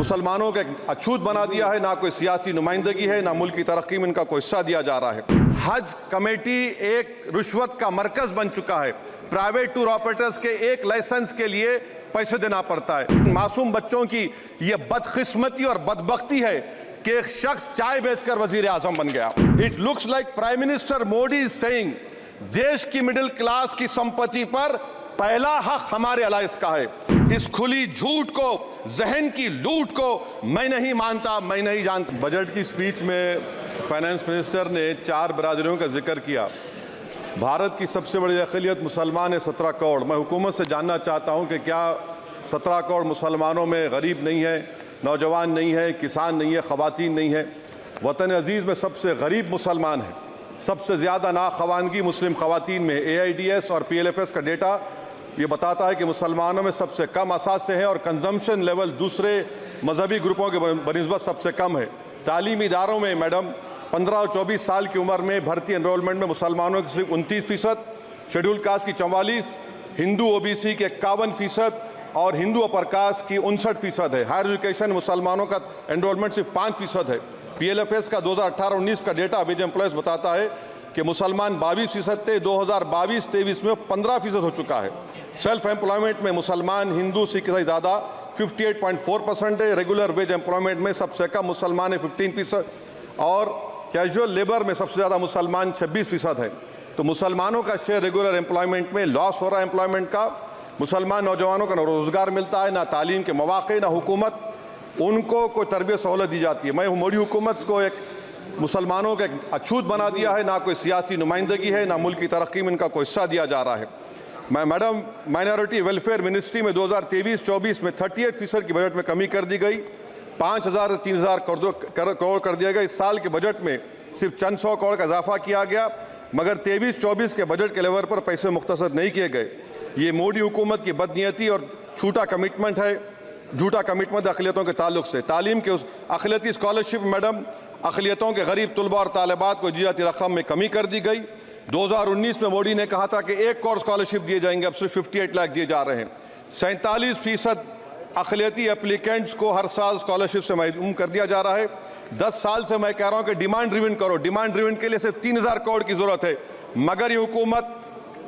मुसलमानों को अछूत बना दिया है, ना कोई सियासी नुमाइंदगी है, ना मुल्क की तरक्की में इनका कोई हिस्सा दिया जा रहा है। हज कमेटी एक रिश्वत का मरकज बन चुका है। प्राइवेट टूर ऑपरेटर्स के एक लाइसेंस के लिए पैसे देना पड़ता है। मासूम बच्चों की ये बदकिस्मती और बदबख्ती है कि एक शख्स चाय बेचकर वजीर आजम बन गया। It looks like prime minister Modi is saying देश की मिडिल क्लास की संपत्ति पर पहला हक हमारे अलाइस का है। इस खुली झूठ को, जहन की लूट को मैं नहीं मानता, मैं नहीं जानता। बजट की स्पीच में फाइनेंस मिनिस्टर ने 4 बरादरियों का जिक्र किया। भारत की सबसे बड़ी अक़लियत मुसलमान है, 17 करोड़। मैं हुकूमत से जानना चाहता हूं कि क्या 17 करोड़ मुसलमानों में गरीब नहीं है, नौजवान नहीं है, किसान नहीं है, ख़वातीन नहीं है? वतन अजीज़ में सबसे गरीब मुसलमान है, सबसे ज़्यादा नाखवानगी मुस्लिम ख़वातीन में। AIDS और PLFS का डेटा ये बताता है कि मुसलमानों में सबसे कम असासे हैं और कंजम्पशन लेवल दूसरे मजहबी ग्रुपों के बनिस्बत सबसे कम है। तालीमी इदारों में मैडम 15 और 24 साल की उम्र में भर्ती एनरोलमेंट में मुसलमानों की सिर्फ 29%, शेड्यूल कास्ट की 44%, हिंदू OBC के 51% और हिंदू अपर कास्ट की 59% है। हायर एजुकेशन मुसलमानों का एनरोलमेंट सिर्फ 5% है। PLFS का 2018-19 का डेटा वेज एम्प्लॉयज़ बताता है कि मुसलमान 22% थे, 2022-23 में 15% हो चुका है। सेल्फ एम्प्लॉयमेंट में मुसलमान, हिंदू, सिख ईसाई ज़्यादा 58.4% है। रेगुलर वेज एम्प्लॉयमेंट में सबसे कम मुसलमान है 15% और कैजुअल लेबर में सबसे ज़्यादा मुसलमान 26% है। तो मुसलमानों का शेयर रेगुलर एम्प्लॉयमेंट में लॉस हो रहा है एम्प्लॉयमेंट का। मुसलमान नौजवानों का ना रोज़गार मिलता है, ना तालीम के मौक़े, ना हुकूमत उनको कोई तरबियत सहूलत दी जाती है। मैं मोदी हुकूमत को एक मुसलमानों का अछूत बना दिया है, ना कोई सियासी नुमाइंदगी है, ना मुल्क की तरक्की में इनका कोई हिस्सा दिया जा रहा है। मैं मैडम माइनॉरिटी वेलफेयर मिनिस्ट्री में 2023-24 में 38% की बजट में कमी कर दी गई, 5,000 से 3,000 करोड़ कर दिया गया। इस साल के बजट में सिर्फ चंद 100 करोड़ का इजाफा किया गया, मगर 23-24 के बजट के लेवल पर पैसे मुख्तसर नहीं किए गए। ये मोदी हुकूमत की बदनीयती और झूठा कमिटमेंट है, झूठा कमिटमेंट अक़लियतों के ताल्लुक से। तालीम के उस अक़लियती स्कॉलरशिप मैडम अक़लियतों के गरीब तलबा और तालिबात को दी जाती रकम में कमी कर दी गई। 2019 में मोदी ने कहा था कि 1 करोड़ स्कॉलरशिप दिए जाएंगे, अब सिर्फ 58 लाख दिए जा रहे हैं। 47% अक़लियती एप्लीकेंट्स को हर साल स्कॉलरशिप से महरूम कर दिया जा रहा है। 10 साल से मैं कह रहा हूँ कि डिमांड ड्रिवन करो। डिमांड ड्रिवन के लिए सिर्फ 3,000 करोड़ की ज़रूरत है, मगर ये हुकूमत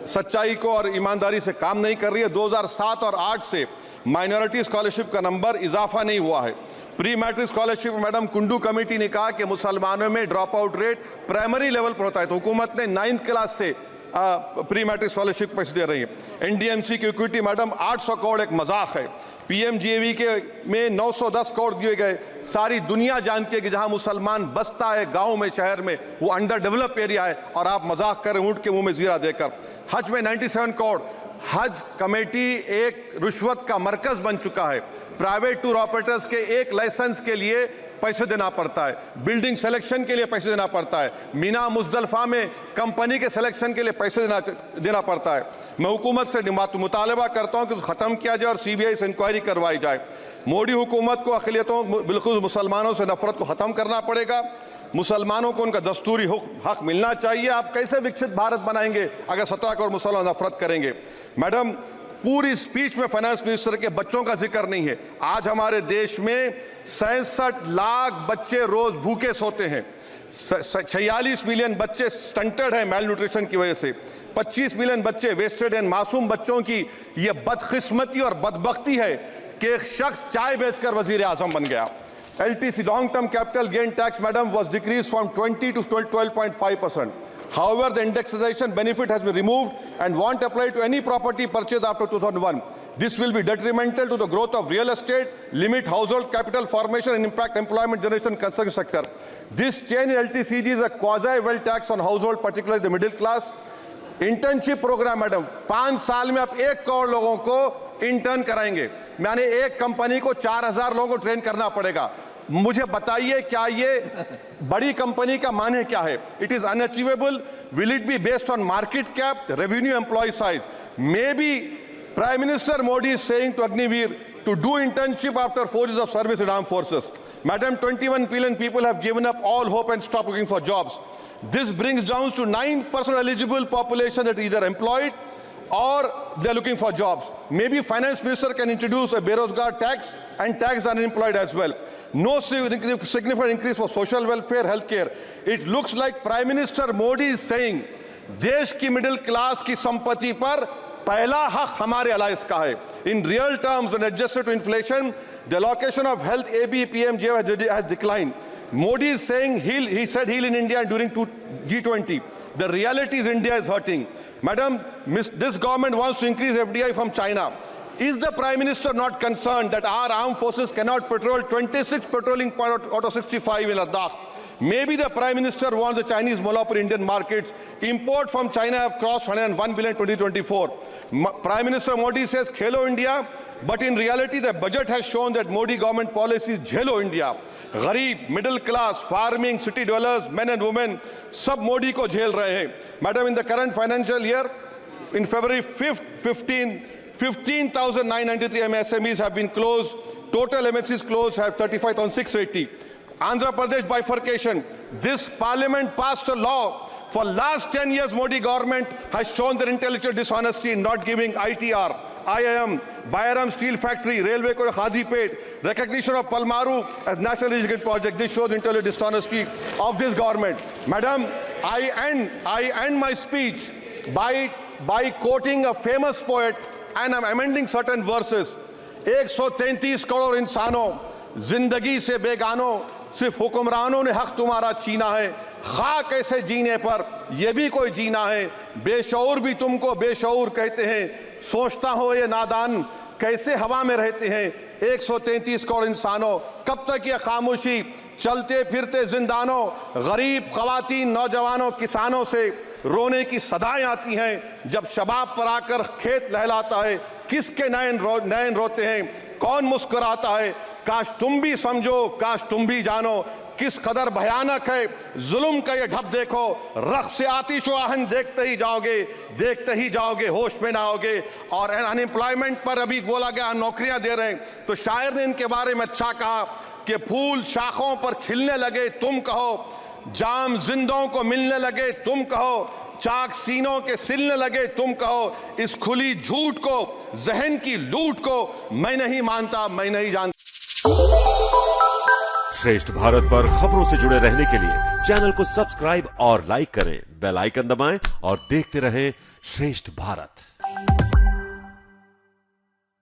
सच्चाई को और ईमानदारी से काम नहीं कर रही है। 2007 और 8 से माइनॉरिटी स्कॉलरशिप का नंबर इजाफा नहीं हुआ है। Pre matric scholarship madam Kundu committee ने कहा कि मुसलमानों में drop out rate primary level पर होता है, तो हुकूमत ने 9th क्लास से प्री मैट्रिक स्कॉलरशिप पैसे दे रही है। NDMC की इक्विटी मैडम 800 करोड़ एक मजाक है। PMGAV के में 910 करोड़ दिए गए। सारी दुनिया जानती है कि जहां मुसलमान बसता है गाँव में, शहर में, वो अंडर डेवलप एरिया है, और आप मजाक करें ऊँट के मुँह में जीरा देकर। हज में 97 करोड़। हज कमेटी एक रिश्वत का मरकज बन चुका है। प्राइवेट टूर ऑपरेटर्स के एक लाइसेंस के लिए पैसे देना पड़ता है, बिल्डिंग सिलेक्शन के लिए पैसे देना पड़ता है, मीना मुजदलफा में कंपनी के सिलेक्शन के लिए पैसे देना पड़ता है। मैं हुकूमत से मुतालबा करता हूं कि ख़त्म किया जाए और CBI से इंक्वायरी करवाई जाए। मोदी हुकूमत को अक़लियतों, बिल्कुल मुसलमानों से नफरत को ख़त्म करना पड़ेगा। मुसलमानों को उनका दस्तूरी हक मिलना चाहिए। आप कैसे विकसित भारत बनाएंगे अगर 17 करोड़ मुसलमान नफरत करेंगे? मैडम, पूरी स्पीच में फाइनेंस मिनिस्टर के बच्चों का जिक्र नहीं है। आज हमारे देश में 66 लाख बच्चे रोज भूखे सोते हैं। 46 मिलियन बच्चे स्टंटेड हैं मेल न्यूट्रिशन की वजह से। 25 मिलियन बच्चे वेस्टेड हैं। मासूम बच्चों की ये बदकिस्मती और बदबख्ती है कि एक शख्स चाय बेचकर वजीर आजम बन गया। LTC long term capital gain tax madam was decreased from 20 to 12.5%. However, the indexation benefit has been removed and won't apply to any property purchased after 2001. This will be detrimental to the growth of real estate, limit household capital formation and impact employment generation in construction sector. This change in LTCG is a quasi-wealth tax on household, particularly the middle class. Internship programme madam, 5 साल में आप 1 करोड़ लोगों को intern कराएंगे, यानी एक company को 4,000 लोगों को ट्रेन करना पड़ेगा। मुझे बताइए क्या ये बड़ी कंपनी का माने क्या है? It is unachievable. Will it be based on market cap, revenue, employ size? May be prime minister Modi is saying to Agniveer to do internship after 4 years of service in armed forces. Madam, 21 billion people have given up all hope and stopped looking for jobs. This brings down to 9% eligible population that is either employed or they're looking for jobs. Maybe finance minister can introduce a Berozgar tax and tax unemployed as well. No significant increase for social welfare, healthcare. It looks like Prime Minister Modi is saying, देश की middle class की संपत्ति पर पहला हक हमारे allies का है. In real terms, when adjusted to inflation, the allocation of health ABPMJ has declined. Modi is saying he said heal in India during G20. The reality is India is hurting. Madam, this government wants to increase FDI from China. Is the Prime Minister not concerned that our armed forces cannot patrol 26 patrolling points out of 65 in Ladakh? Maybe the Prime Minister wants the Chinese monopoly Indian markets. Import from China have crossed 101 billion in 2024. Prime Minister Modi says Khelo India, but in reality the budget has shown that Modi government policy is Jhelo India. Gharib, middle class, farming, city dwellers, men and women, sab Modi ko jhel rahe hain. Madam, in the current financial year, in February 5th, 15,993 MSMEs have been closed. Total MSCs closed have 35,680. Andhra Pradesh bifurcation. This parliament passed a law. For last 10 years, Modi government has shown their intellectual dishonesty in not giving ITR, IIM, Bayaram Steel Factory, Railway Corridor Hazipet, recognition of Palmaru as National Irrigation Project. This shows intellectual dishonesty of this government. Madam, I end my speech by quoting a famous poet, and I'm amending certain verses. 133 crore इंसानों, जिंदगी से बेगानों, सिर्फ हुक्मरानों ने हक तुम्हारा छीना है. खाक ऐसे जीने पर ये भी कोई जीना है. बेशऊर भी तुमको बेशऊर कहते हैं. सोचता हो ये नादान कैसे हवा में रहते हैं. 133 करोड़ इंसानों, कब तक ये खामोशी? चलते फिरते जिंदानों, गरीब खवातीन, नौजवानों, किसानों से रोने की सदाएं आती हैं. जब शबाब पर आकर खेत लहलाता है, किसके नयन रोते हैं, कौन मुस्कुराता है? काश तुम भी समझो, काश तुम भी जानो किस कदर भयानक है जुल्म का ये ढब. देखो रख से आतिश व आहन देखते ही जाओगे, होश में ना आओगे. और अनएम्प्लॉयमेंट पर अभी बोला गया नौकरियां दे रहे हैं, तो शायर ने इनके बारे में अच्छा कहा कि फूल शाखों पर खिलने लगे तुम कहो, जाम जिंदों को मिलने लगे तुम कहो, चाक सीनों के सिलने लगे तुम कहो. इस खुली झूठ को, जहन की लूट को मैं नहीं मानता, मैं नहीं जानता. श्रेष्ठ भारत पर खबरों से जुड़े रहने के लिए चैनल को सब्सक्राइब और लाइक करें, बेल आइकन दबाएं और देखते रहें श्रेष्ठ भारत.